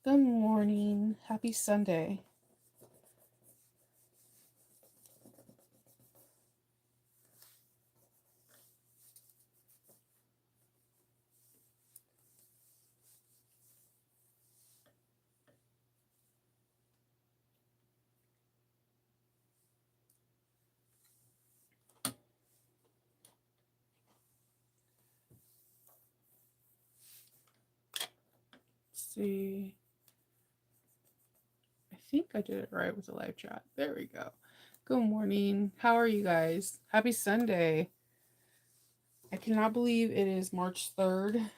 Good morning. Happy Sunday. Let's see. I think I did it right with the live chat. There we go. Good morning. How are you guys? Happy Sunday. I cannot believe it is March 3rd.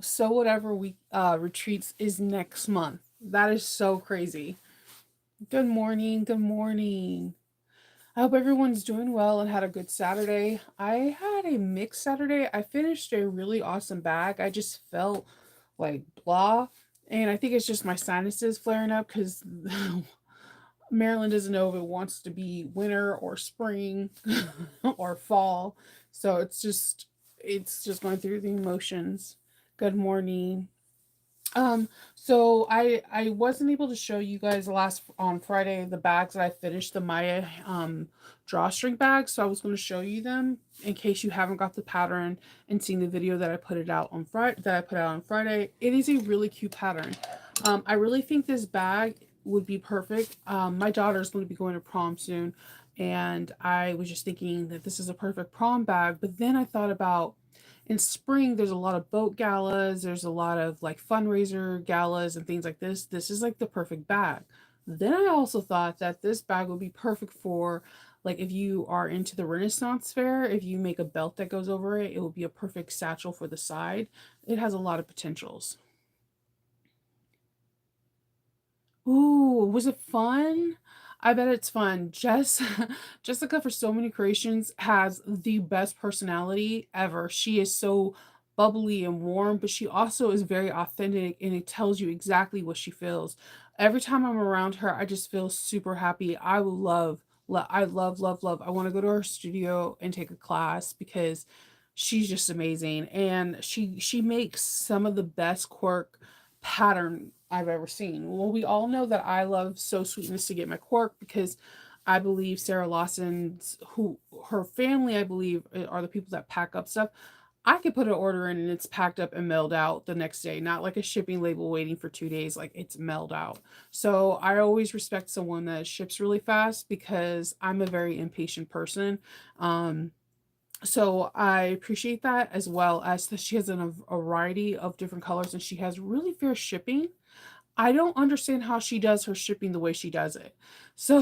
So whatever we retreats is next month. That is so crazy. Good morning. Good morning. I hope everyone's doing well and had a good Saturday. I had a mixed Saturday. I finished a really awesome bag. I just felt like blah. And I think it's just my sinuses flaring up because Maryland doesn't know if it wants to be winter or spring or fall. So it's just going through the emotions. Good morning. So I wasn't able to show you guys last on Friday the bags that I finished, the Maya drawstring bags. So I was going to show you them in case you haven't got the pattern and seen the video that I put it out on Friday. That I put out on Friday. It is a really cute pattern. I really think this bag would be perfect. My daughter is going to be going to prom soon, and I was just thinking that this is a perfect prom bag. But then I thought about in spring there's a lot of boat galas, there's a lot of like fundraiser galas and things like this is like the perfect bag. Then I also thought that this bag would be perfect for like if you are into the Renaissance fair, if you make a belt that goes over it, it will be a perfect satchel for the side. It has a lot of potentials. Ooh, was it fun? I bet it's fun. Jessica for So Many Creations has the best personality ever. She is so bubbly and warm, but she also is very authentic and it tells you exactly what she feels. Every time I'm around her, I just feel super happy. I love. I want to go to her studio and take a class because she's just amazing and she makes some of the best cork pattern I've ever seen. Well, we all know that I love So Sweetness to get my cork because I believe Sarah Lawson's who her family I believe are the people that pack up stuff. I could put an order in and it's packed up and mailed out the next day, not like a shipping label waiting for 2 days, like it's mailed out. So I always respect someone that ships really fast because I'm a very impatient person. Um, so I appreciate that as well as that she has a variety of different colors and she has really fair shipping. I don't understand how she does her shipping the way she does it. So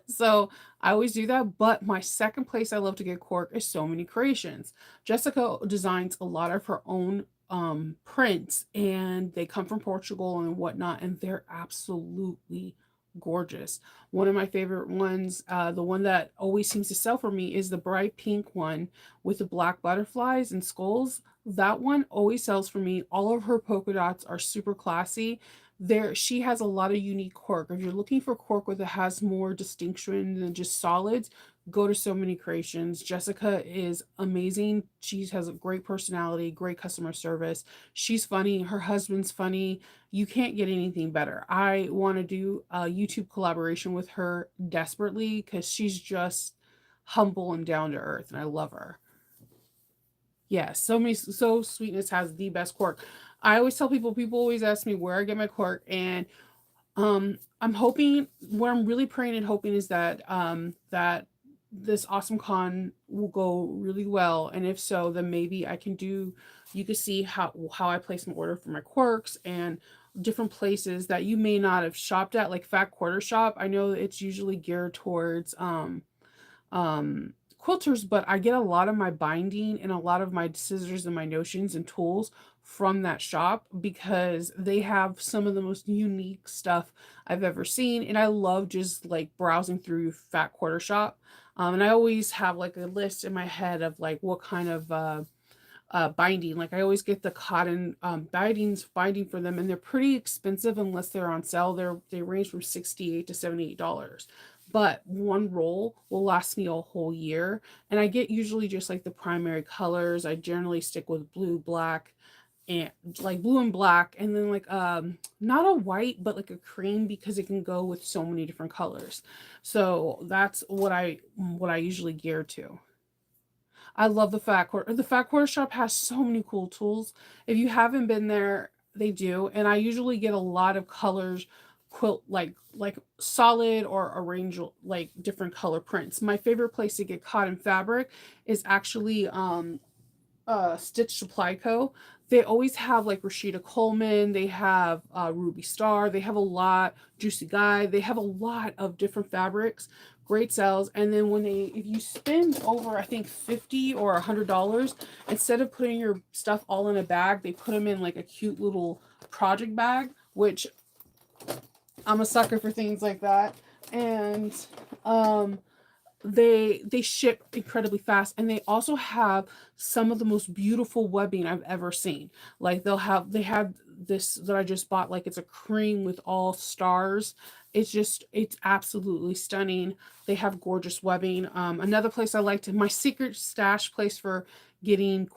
so I always do that, but my second place I love to get cork is So Many Creations. Jessica designs a lot of her own prints and they come from Portugal and whatnot and they're absolutely gorgeous. One of my favorite ones, the one that always seems to sell for me is the bright pink one with the black butterflies and skulls. That one always sells for me. All of her polka dots are super classy. There, she has a lot of unique cork. If you're looking for cork that has more distinction than just solids, go to So Many Creations. Jessica is amazing. She has a great personality, great customer service. She's funny. Her husband's funny. You can't get anything better. I want to do a YouTube collaboration with her desperately because she's just humble and down to earth, and I love her. Yes, so Sweetness has the best cork. I always tell people always ask me where I get my cork and I'm hoping what I'm really praying and hoping is that that this awesome con will go really well and if so then maybe I can do you can see how I place an order for my corks and different places that you may not have shopped at like Fat Quarter Shop. I know it's usually geared towards quilters, but I get a lot of my binding and a lot of my scissors and my notions and tools from that shop because they have some of the most unique stuff I've ever seen. And I love just like browsing through Fat Quarter Shop. And I always have like a list in my head of like what kind of binding. Like I always get the cotton binding for them, and they're pretty expensive unless they're on sale. They range from $68 to $78. But one roll will last me a whole year, and I get usually just like the primary colors. I generally stick with blue, black, and like blue and black, and then like not a white but like a cream, because it can go with so many different colors. So that's what I usually gear to. I love the Fat Quarter. The Fat Quarter Shop has so many cool tools. If you haven't been there, they do. And I usually get a lot of colors, quilt like solid or arrange like different color prints. My favorite place to get cotton fabric is actually Stitch Supply Co. They always have like Rashida Coleman, they have Ruby Star, they have a lot, Juicy Guy, they have a lot of different fabrics, great sales. And then if you spend over, I think 50 or $100, instead of putting your stuff all in a bag, they put them in like a cute little project bag, which I'm a sucker for things like that. And um they ship incredibly fast, and they also have some of the most beautiful webbing I've ever seen. Like they have this that I just bought, like it's a cream with all stars. It's absolutely stunning. They have gorgeous webbing. Another place I liked, my secret stash place for getting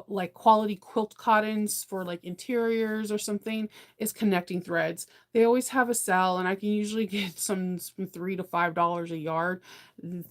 like quality quilt cottons for like interiors or something, is Connecting Threads. They always have a sale, and I can usually get some from $3 to $5 a yard,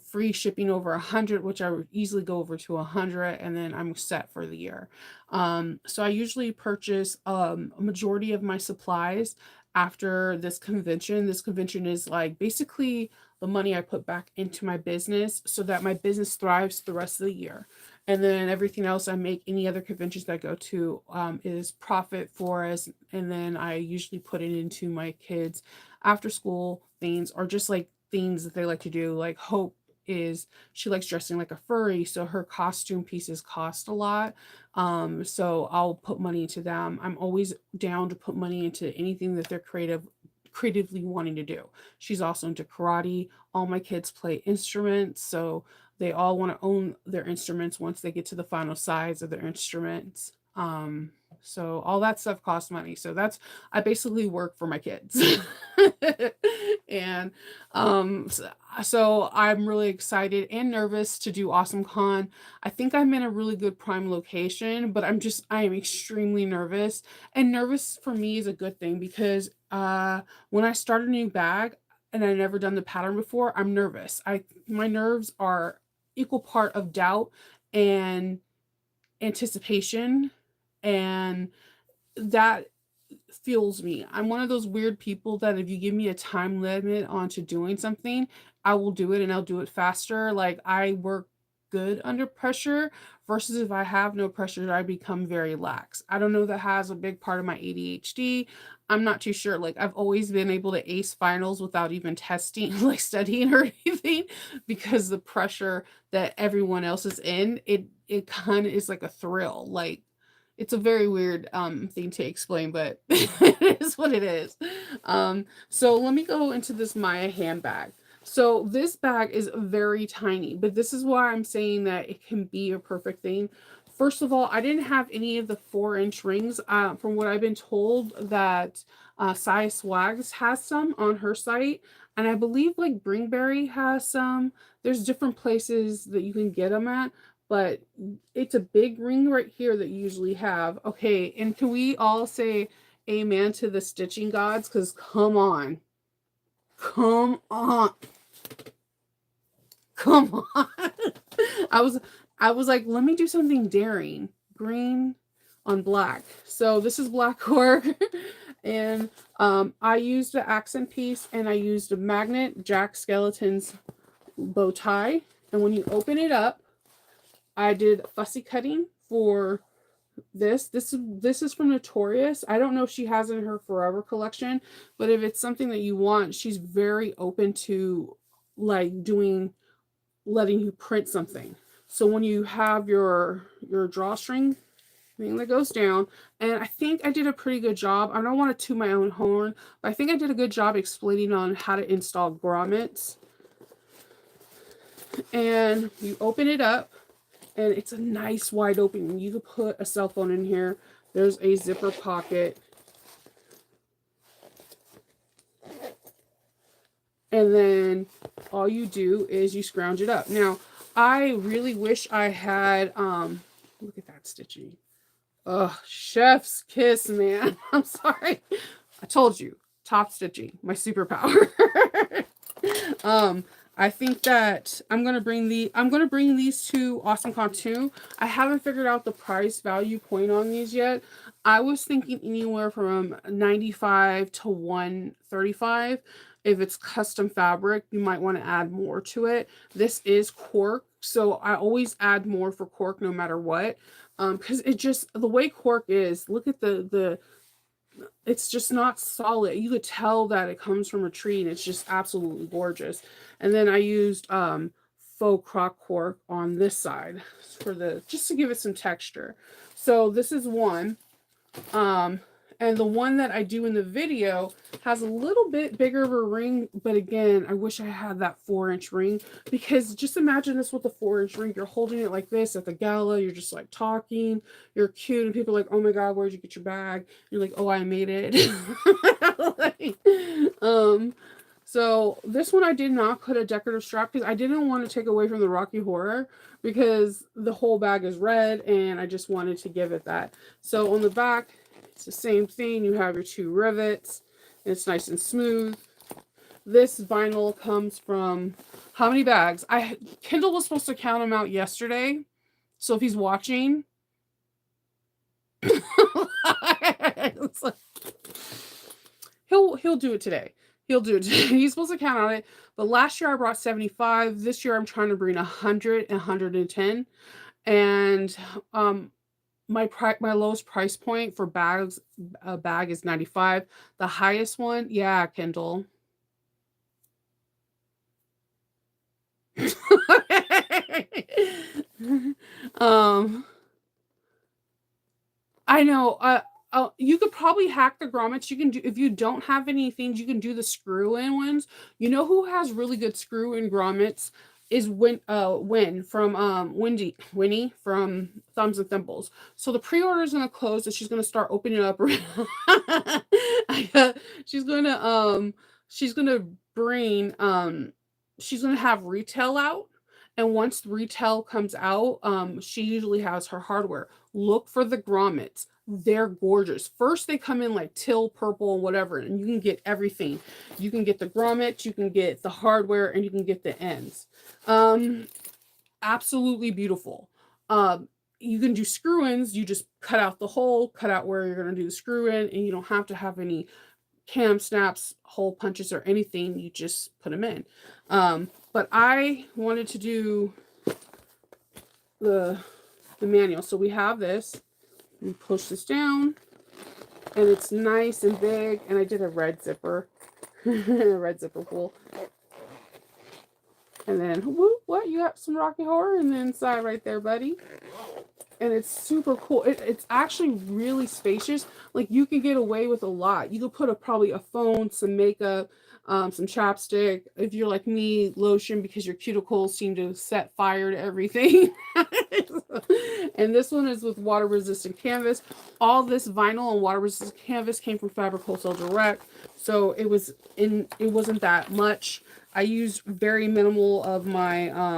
free shipping over 100, which I would easily go over to 100, and then I'm set for the year. So I usually purchase a majority of my supplies after this convention. This convention is like basically the money I put back into my business so that my business thrives the rest of the year. And then everything else I make, any other conventions that I go to, is profit for us. And then I usually put it into my kids' after school things, or just like things that they like to do. Like Hope is, she likes dressing like a furry, so her costume pieces cost a lot. So I'll put money into them. I'm always down to put money into anything that they're creatively wanting to do. She's also into karate. All my kids play instruments, so they all want to own their instruments once they get to the final size of their instruments. So all that stuff costs money. So that's, I basically work for my kids. And so I'm really excited and nervous to do Awesome Con. I think I'm in a really good prime location, but I am extremely nervous. And nervous for me is a good thing, because when I start a new bag and I've never done the pattern before, I'm nervous. My nerves are equal part of doubt and anticipation, and that fuels me. I'm one of those weird people that if you give me a time limit onto doing something, I will do it, and I'll do it faster. Like, I work good under pressure, versus if I have no pressure, I become very lax. I don't know, that has a big part of my ADHD. I'm not too sure. Like, I've always been able to ace finals without even testing, like studying or anything, because the pressure that everyone else is in, it kind of is like a thrill. Like, it's a very weird thing to explain, but it is what it is. So let me go into this Maya handbag. So this bag is very tiny, but this is why I'm saying that it can be a perfect thing. First of all, I didn't have any of the 4-inch rings. From what I've been told, that Size Swags has some on her site, and I believe like Bringberry has some. There's different places that you can get them at, but it's a big ring right here that you usually have. Okay, and can we all say amen to the stitching gods? Because come on. Come on. Come on. I was I was like, let me do something daring. Green on black. So this is black cork. And I used the accent piece, and I used a magnet Jack Skeleton's bow tie. And when you open it up, I did fussy cutting for this. This is from Notorious. I don't know if she has it in her Forever collection, but if it's something that you want, she's very open to like letting you print something. So when you have your drawstring thing that goes down, and I think I did a pretty good job. I don't want to toot my own horn, but I think I did a good job explaining on how to install grommets. And you open it up, and it's a nice wide opening. You could put a cell phone in here. There's a zipper pocket. And then all you do is you scrounge it up. Now, I really wish I had, look at that stitching. Ugh, chef's kiss, man. I'm sorry. I told you, top stitching, my superpower. um, I think that I'm gonna bring these to AwesomeCon too. I haven't figured out the price value point on these yet. I was thinking anywhere from 95 to 135. If it's custom fabric, you might want to add more to it. This is cork, so I always add more for cork no matter what. Because it just the way cork is, look at the it's just not solid. You could tell that it comes from a tree and it's just absolutely gorgeous. And then I used faux croc cork on this side for the just to give it some texture. So this is one. Um, and the one that I do in the video has a little bit bigger of a ring, but again, I wish I had that 4-inch ring, because just imagine this with a 4-inch ring. You're holding it like this at the gala, you're just like talking, you're cute, and people are like, oh my God, where'd you get your bag? You're like, oh, I made it. like, um, so this one I did not put a decorative strap because I didn't want to take away from the Rocky Horror, because the whole bag is red and I just wanted to give it that. So on the back, it's the same thing. You have your 2 rivets. And it's nice and smooth. This vinyl comes from how many bags? Kendall was supposed to count them out yesterday. So if he's watching, it's like, he'll do it today. He'll do it today. He's supposed to count on it. But last year I brought 75. This year I'm trying to bring 100 and 110. And my lowest price point for bags, a bag, is 95. The highest one, yeah, Kendall. um I know. You could probably hack the grommets. You can do, if you don't have any things, you can do the screw-in ones. You know who has really good screw-in grommets is Win from Winnie from Thumbs and Thimbles. So the pre-order is gonna close, and she's gonna start opening up. she's gonna she's gonna bring she's gonna have retail out. And once retail comes out, she usually has her hardware. Look for the grommets. They're gorgeous. First, they come in like teal, purple, and whatever, and you can get everything. You can get the grommets, you can get the hardware, and you can get the ends. Absolutely beautiful. You can do screw-ins. You just cut out the hole, cut out where you're going to do the screw-in, and you don't have to have any cam snaps, hole punches, or anything. You just put them in. But I wanted to do the manual. So we have this. You push this down, and it's nice and big. And I did a red zipper, a red zipper pull. And then, whoop, what? You got some Rocky Horror in the inside right there, buddy. And it's super cool. It's actually really spacious. Like, you can get away with a lot. You could put probably a phone, some makeup, some chapstick. If you're like me, lotion, because your cuticles seem to set fire to everything. And this one is with water resistant canvas. All this vinyl and water resistant canvas came from Fabric Wholesale Direct. So it wasn't that much. I used very minimal of my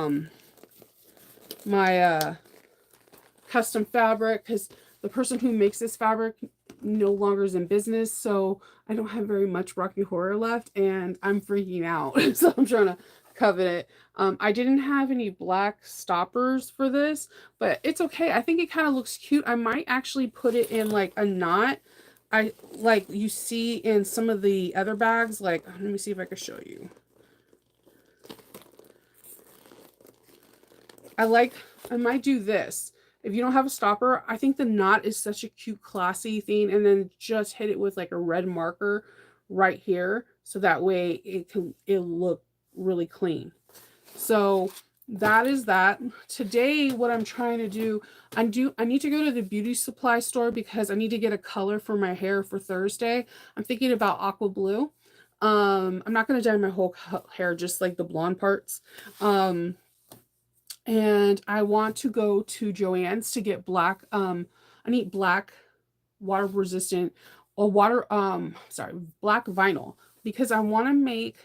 custom fabric, because the person who makes this fabric no longer is in business, so I don't have very much Rocky Horror left, and I'm freaking out. So I'm trying to covet it. I didn't have any black stoppers for this, but it's okay. I think it kind of looks cute. I might actually put it in like a knot. I like you see in some of the other bags. Like, let me see if I can show you. I might do this. If you don't have a stopper, I think the knot is such a cute, classy thing, and then just hit it with like a red marker right here, so that way it'll look really clean. So that is that. Today, what I'm trying to do, I need to go to the beauty supply store because I need to get a color for my hair for Thursday. I'm thinking about aqua blue. I'm not going to dye my whole hair, just like the blonde parts. And I want to go to Joann's to get black. I need black water resistant or black vinyl, because I want to make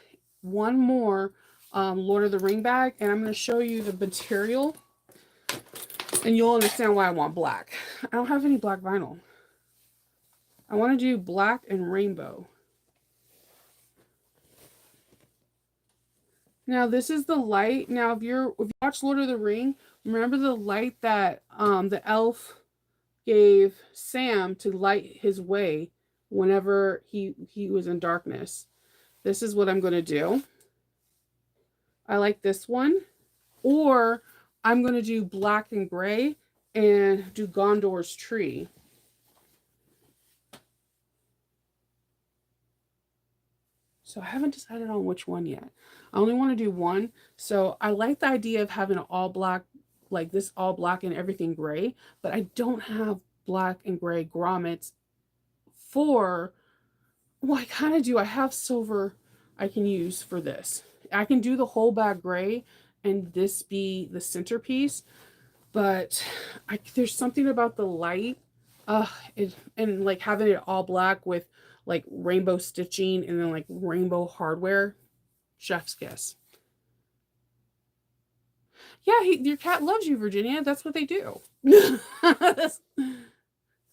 one more Lord of the Ring bag, and I'm going to show you the material. And you'll understand why I want black. I don't have any black vinyl. I want to do black and rainbow. Now this is the light. Now if you watch Lord of the Ring, remember the light that the elf gave Sam to light his way whenever he was in darkness. This is what I'm going to do. I like this one. Or I'm going to do black and gray and do Gondor's tree. So I haven't decided on which one yet. I only want to do one. So I like the idea of having an all black, like this all black and everything gray, but I don't have black and gray grommets for, well, I kind of do. I have silver I can use for this. I can do the whole bag gray and this be the centerpiece, but there's something about the light, and like having it all black with like rainbow stitching and then like rainbow hardware. Chef's kiss. Yeah, your cat loves you, Virginia. That's what they do.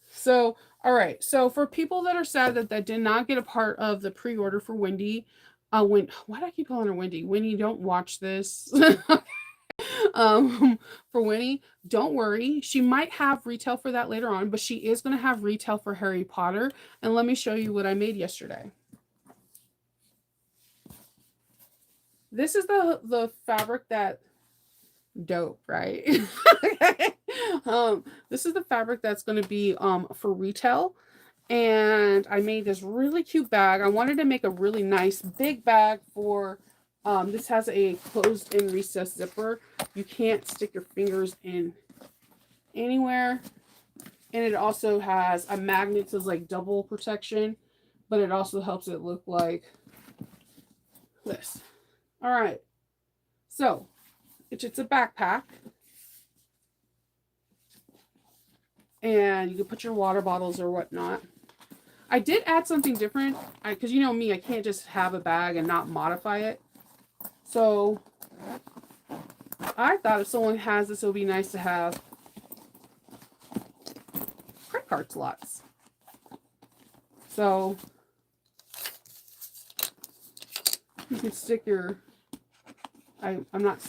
So, all right. So for people that are sad that did not get a part of the pre-order for Wendy, why do I keep calling her Wendy? Wendy, don't watch this. For Winnie, don't worry. She might have retail for that later on, but she is going to have retail for Harry Potter. And let me show you what I made yesterday. This is the fabric that dope, right? This is the fabric that's going to be for retail. And I made this really cute bag. I wanted to make a really nice big bag for this has a closed in recessed zipper. You can't stick your fingers in anywhere. And it also has a magnet, so it's like double protection, but it also helps it look like this. All right. So it's a backpack. And you can put your water bottles or whatnot. I did add something different because you know me, I can't just have a bag and not modify it. So I thought if someone has this, it would be nice to have credit card slots. So you can stick your, I'm not,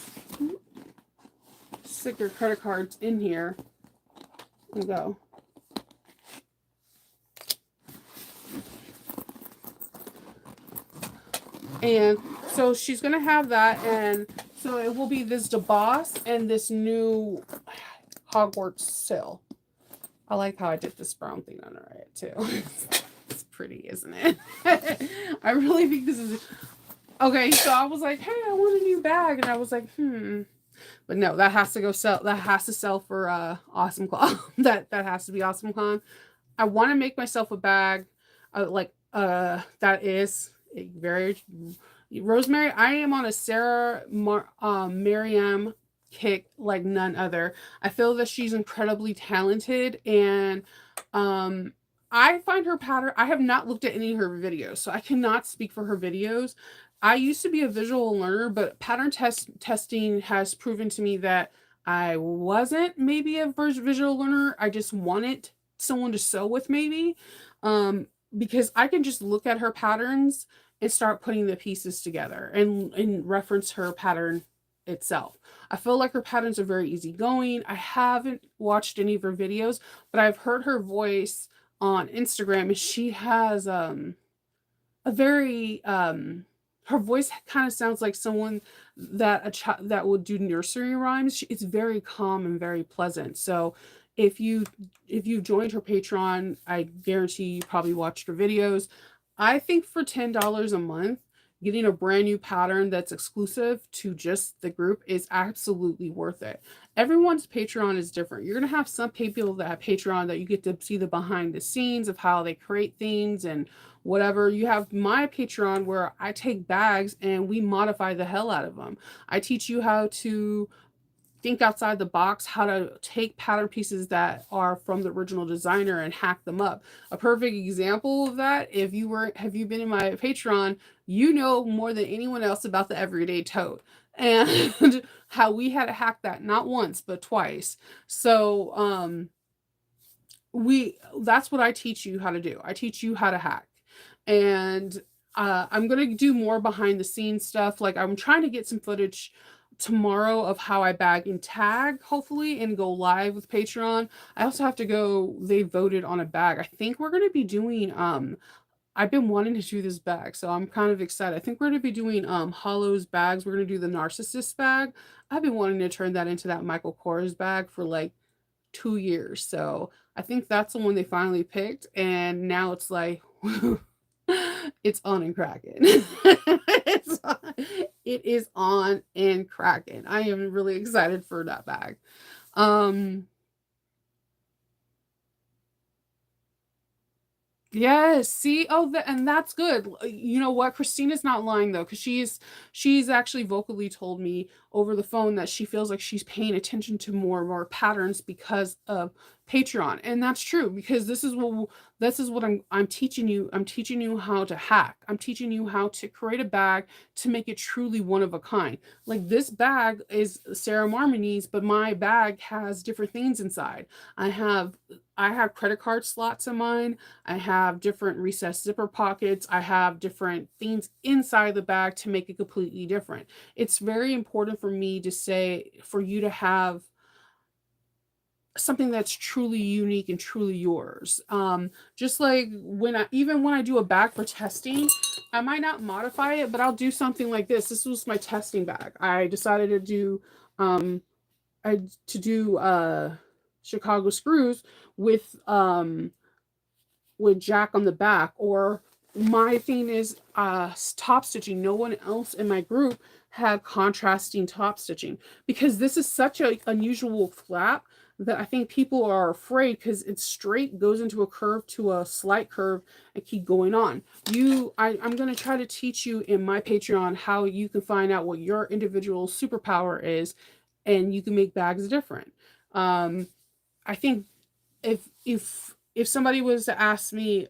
stick your credit cards in here and go. And so she's going to have that. And so it will be this DeBoss and this new Hogwarts sail. I like how I did this brown thing on it too. It's pretty, isn't it? I really think this is... Okay, so I was like, hey, I want a new bag. And I was like, But no, that has to go sell. That has to sell for Awesome Claw. that has to be Awesome Con. I want to make myself a bag that is a very Rosemary. I am on a Sarah Miriam kick like none other. I feel that she's incredibly talented, and I find her pattern. I have not looked at any of her videos, so I cannot speak for her videos. I used to be a visual learner, but pattern testing has proven to me that I wasn't maybe a visual learner. I just wanted someone to sew with maybe, because I can just look at her patterns and start putting the pieces together and reference her pattern itself. I feel like her patterns are very easygoing. I haven't watched any of her videos, but I've heard her voice on Instagram, and she has a very her voice kind of sounds like someone that that would do nursery rhymes. It's very calm and very pleasant. So if you joined her Patreon, I guarantee you probably watched her videos. I think for $10 a month, getting a brand new pattern that's exclusive to just the group is absolutely worth it. Everyone's Patreon is different. You're going to have some people that have Patreon that you get to see the behind the scenes of how they create things and whatever. You have my Patreon where I take bags and we modify the hell out of them. I teach you how to think outside the box, how to take pattern pieces that are from the original designer and hack them up. A perfect example of that, have you been in my Patreon, you know more than anyone else about the everyday tote. and how we had to hack that not once but twice. So we that's what I teach you how to do. I teach you how to hack. And I'm going to do more behind the scenes stuff. Like I'm trying to get some footage tomorrow of how I bag and tag, hopefully, and go live with Patreon. I also have to go, they voted on a bag. I think we're going to be doing I've been wanting to do this bag, so I'm kind of excited. I think we're going to be doing Hollow's bags. We're going to do the narcissist bag. I've been wanting to turn that into that Michael Kors bag for like 2 years. So I think that's the one they finally picked. And now it's like, it's on and cracking. It is on and cracking. I am really excited for that bag. Um, Yes, see? Oh, and that's good. You know what? Christina's not lying though, because she's actually vocally told me over the phone that she feels like she's paying attention to more and more patterns because of Patreon. And that's true because this is what I'm teaching you. I'm teaching you how to hack. I'm teaching you how to create a bag to make it truly one of a kind. Like this bag is Sarah Marmony's, but my bag has different things inside. I have I have credit card slots in mine. I have different recessed zipper pockets. I have different things inside the bag to make it completely different. It's very important for me to say, for you to have something that's truly unique and truly yours. Just like even when I do a bag for testing, I might not modify it, but I'll do something like this. This was my testing bag. I decided to do um Chicago screws with Jack on the back. Or my thing is top stitching. No one else in my group had contrasting top stitching because this is such a unusual flap that I think people are afraid because it's straight, goes into a curve to a slight curve and keep going on. I'm going to try to teach you in my Patreon how you can find out what your individual superpower is, and you can make bags different. I think if somebody was to ask me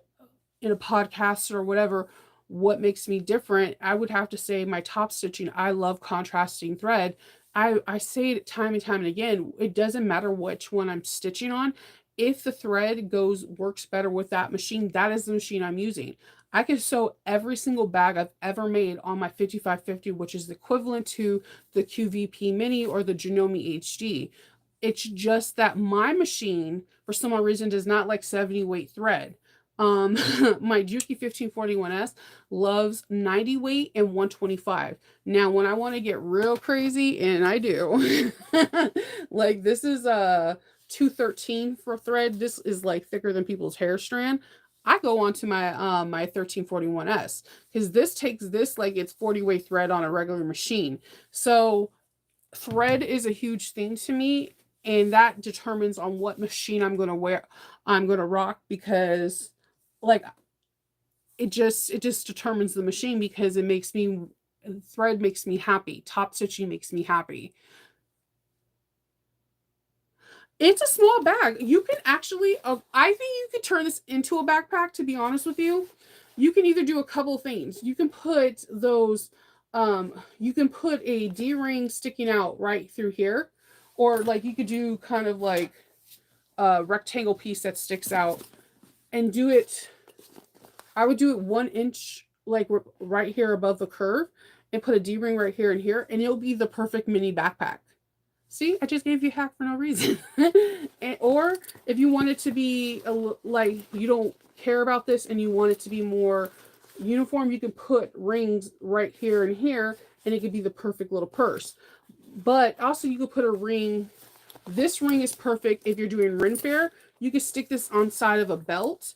in a podcast or whatever what makes me different, I would have to say my top stitching. I love contrasting thread. I say it time and time and again, it doesn't matter which one I'm stitching on. If the thread works better with that machine, that is the machine I'm using. I can sew every single bag I've ever made on my 5550, which is the equivalent to the QVP Mini or the Janome HD. It's just that my machine, for some odd reason, does not like 70 weight thread. My Juki 1541S loves 90 weight and 125. Now, when I want to get real crazy, and I do, like this is a 213 for thread. This is like thicker than people's hair strand. I go on to my 1341S because this takes this like it's 40 weight thread on a regular machine. So thread is a huge thing to me, and that determines on what machine I'm going to rock, because like it just determines the machine, because it makes me thread makes me happy. Top stitching makes me happy. It's a small bag. You can actually, I think you could turn this into a backpack, to be honest with you. You can either do a couple things. You can put you can put a D-ring sticking out right through here, or like you could do kind of like a rectangle piece that sticks out and do it. I would do it 1 inch, like right here above the curve, and put a D-ring right here and here, and it'll be the perfect mini backpack. See, I just gave you a hack for no reason. Or if you want it to be like you don't care about this and you want it to be more uniform, you can put rings right here and here, and it could be the perfect little purse. But also, you could put a ring. This ring is perfect if you're doing ring fair. You could stick this on side of a belt,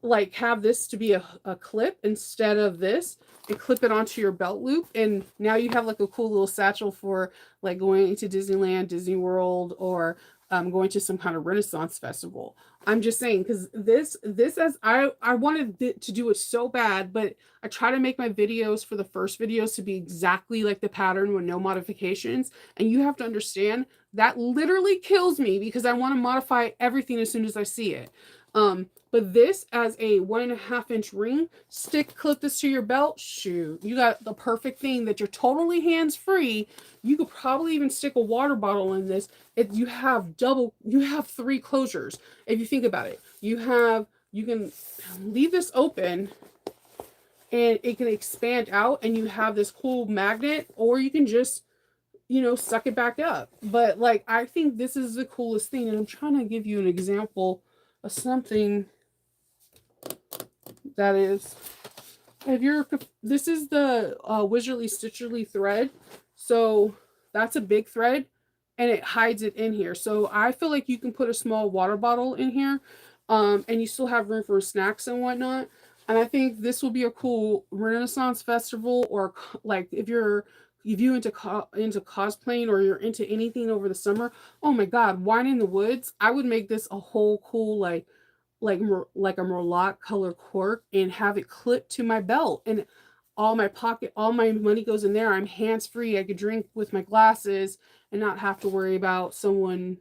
like have this to be a clip instead of this, and clip it onto your belt loop, and now you have like a cool little satchel for like going to Disneyland, Disney World, or going to some kind of Renaissance festival. I'm just saying, because this as I wanted to do it so bad, but I try to make my videos for the first videos to be exactly like the pattern with no modifications, and you have to understand that literally kills me because I want to modify everything as soon as I see it. But this as a 1.5 inch ring, stick clip this to your belt. Shoot, you got the perfect thing that you're totally hands free. You could probably even stick a water bottle in this. If you have three closures. If you think about it, you can leave this open and it can expand out, and you have this cool magnet, or you can just suck it back up. But like, I think this is the coolest thing, and I'm trying to give you an example of something that is, if you're, this is the Wizardly Stitcherly thread. So that's a big thread, and it hides it in here. So I feel like you can put a small water bottle in here, and you still have room for snacks and whatnot. And I think this will be a cool Renaissance festival, or like if you into cosplaying, or you're into anything over the summer. Oh my God, Wine in the Woods! I would make this a whole cool like a Merlot color cork, and have it clipped to my belt, and all my money goes in there. I'm hands free. I could drink with my glasses and not have to worry about someone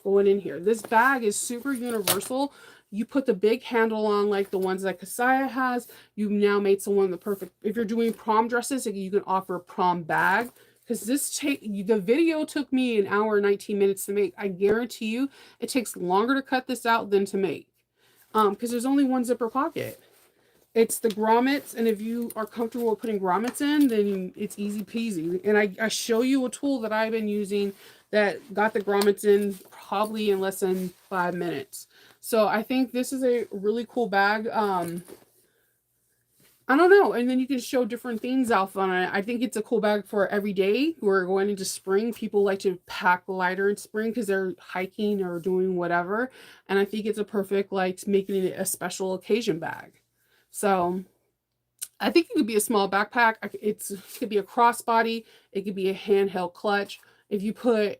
going in here. This bag is super universal. You put the big handle on, like the ones that Kasaya has. You've now made someone the perfect, if you're doing prom dresses, you can offer a prom bag. Because the video took me an hour and 19 minutes to make. I guarantee you it takes longer to cut this out than to make. Because there's only one zipper pocket. It's the grommets, and if you are comfortable with putting grommets in, then it's easy peasy. And I show you a tool that I've been using that got the grommets in probably in less than 5 minutes. So I think this is a really cool bag. I don't know. And then you can show different things off on it. I think it's a cool bag for every day. We're going into spring. People like to pack lighter in spring because they're hiking or doing whatever. And I think it's a perfect, like, making it a special occasion bag. So I think it could be a small backpack. It could be a crossbody. It could be a handheld clutch. If you put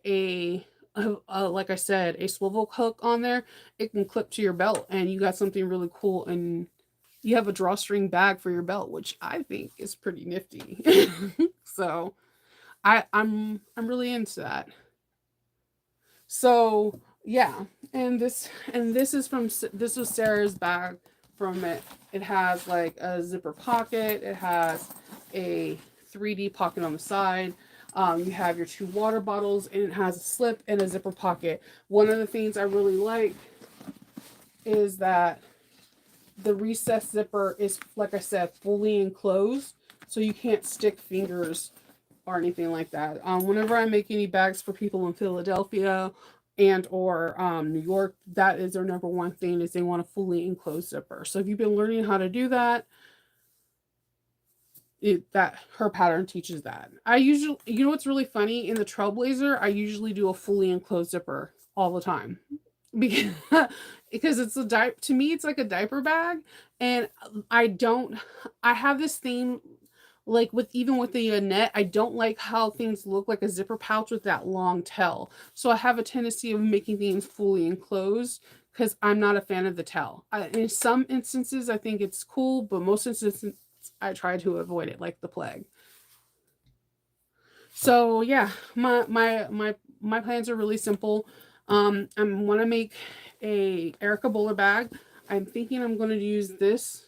like I said, a swivel hook on there, it can clip to your belt, and you got something really cool, and you have a drawstring bag for your belt, which I think is pretty nifty. So I'm really into that. So yeah, this was Sarah's bag from it. It has like a zipper pocket. It has a 3D pocket on the side. You have your two water bottles, and it has a slip and a zipper pocket. One of the things I really like is that the recessed zipper is, like I said, fully enclosed, so you can't stick fingers or anything like that. Whenever I make any bags for people in Philadelphia and or New York, that is their number one thing, is they want a fully enclosed zipper. So if you've been learning how to do that, that her pattern teaches that. I usually, what's really funny, in the Trailblazer, I usually do a fully enclosed zipper all the time, because it's to me it's like a diaper bag, and I have this thing, like, with the net, I don't like how things look like a zipper pouch with that long tail. So I have a tendency of making things fully enclosed because I'm not a fan of the tail. In some instances, I think it's cool, but most instances, I try to avoid it like the plague. So yeah, my plans are really simple. I want to make a Erica Bowler bag. I'm thinking I'm going to use this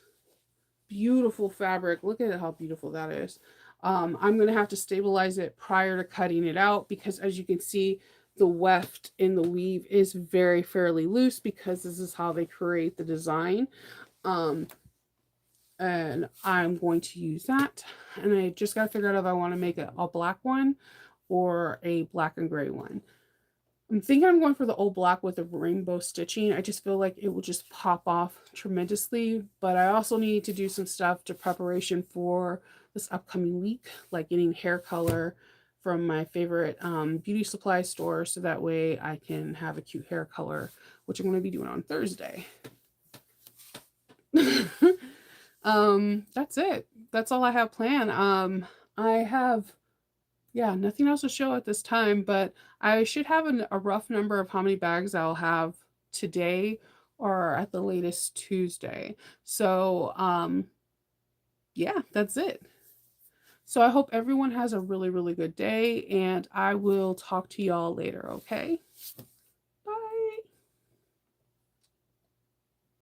beautiful fabric. Look at how beautiful that is. I'm going to have to stabilize it prior to cutting it out, because as you can see, the weft in the weave is fairly loose, because this is how they create the design. And I'm going to use that. And I just got to figure out if I want to make a black one or a black and gray one. I'm thinking I'm going for the old black with the rainbow stitching. I just feel like it will just pop off tremendously. But I also need to do some stuff to preparation for this upcoming week, like getting hair color from my favorite beauty supply store, so that way I can have a cute hair color, which I'm going to be doing on Thursday. That's it. That's all I have planned. I have, yeah, nothing else to show at this time, but I should have a rough number of how many bags I'll have today, or at the latest Tuesday. So, yeah, that's it. So I hope everyone has a really, really good day, and I will talk to y'all later, okay?